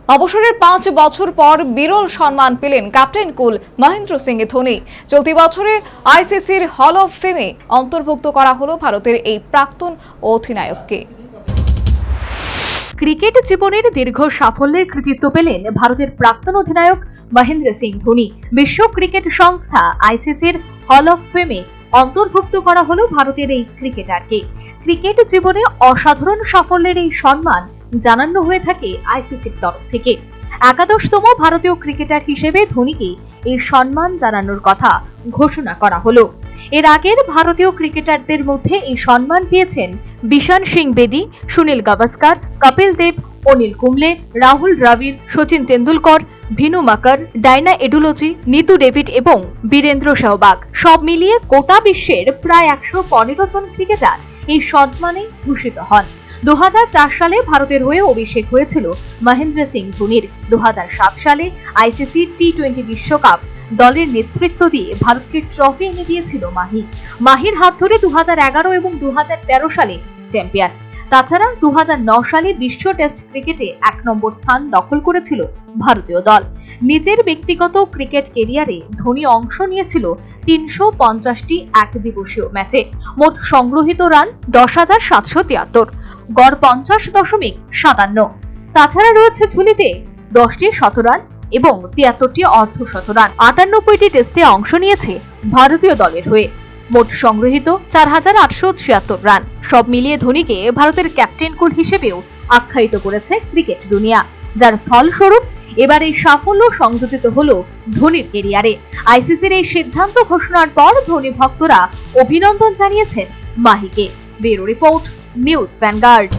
অবসরের 5 বছর পর বিরল সম্মান পেলেন ক্যাপ্টেন কুল মহেন্দ্র সিং ধোনি। চলতি বছরে আইসিসির হল অফ ফেমে অন্তর্ভুক্ত করা হলো ভারতের এই প্রাক্তন অধিনায়ককে। ক্রিকেট জীবনের দীর্ঘ সাফল্যের কৃতিত্ব পেলেন ভারতের প্রাক্তন অধিনায়ক মহেন্দ্র সিং ধোনি। বিশ্ব ক্রিকেট সংস্থা আইসিসির হল অফ ফেমে অন্তর্ভুক্ত করা হলো ভারতের এই ক্রিকেটারকে। ক্রিকেট জীবনে অসাধারণ সাফল্যের এই সম্মান জানানো হয়ে থাকে আইসিসির তরফ থেকে। একাদশতম ভারতীয় ক্রিকেটার হিসেবে ধোনিকে এই সম্মান জানানোর কথা ঘোষণা করা হলো। এর আগের ভারতীয় ক্রিকেটারদের মধ্যে এই সম্মান পেয়েছেন বিশান সিং বেদি, সুনীল গাভাস্কার, কপিল দেব, অনিল কুম্বলে, রাহুল দ্রাবিড়, সচিন তেন্ডুলকর, ভিনু মাকার, ডায়না এডুলোজি, নিতু ডেভিড এবং বীরেন্দ্র সেহবাগ। সব মিলিয়ে গোটা বিশ্বের প্রায় 115 জন ক্রিকেটার এই সম্মানে ভূষিত হন। 2004 সালে ভারতের হয়ে অভিষেক হয়েছিল মহেন্দ্র সিং ধোনির। 2007 সালে আইসিসি টি20 বিশ্বকাপ দলের নেতৃত্ব দিয়ে ভারতকে ট্রফি এনে দিয়েছিল মাহির হাত ধরে 2011 এবং 2013 সালে চ্যাম্পিয়ন। তাছাড়া 2009 সালে বিশ্ব টেস্ট ক্রিকেটে 1 নম্বর স্থান দখল করেছিল ভারতীয় দল। নিজের ব্যক্তিগত ক্রিকেট ক্যারিয়ারে ধোনি অংশ নিয়েছিল 350টি একদিবসীয় ম্যাচে। মোট সংগ্রহিত রান 10,773, গড় 50.57। তাছাড়া রয়েছে ঝুলিতে 10টি শতরান এবং 73টি অর্ধশতরান। 98টি টেস্টে অংশ নিয়েছে ভারতীয় দলের হয়ে। মোট সংগ্রহিত 4,876 রান। সব মিলিয়ে ধোনিকে ভারতের ক্যাপ্টেন কুল হিসেবেও আখ্যায়িত করেছে ক্রিকেট দুনিয়া, যার ফলস্বরূপ এবার এই সাফল্য সংযোজিত হলো ধোনির ক্যারিয়ারে। আইসিসির এই সিদ্ধান্ত ঘোষণার পর ধোনি ভক্তরা অভিনন্দন জানিয়েছেন মাহিকে। Bureau report, news vanguard.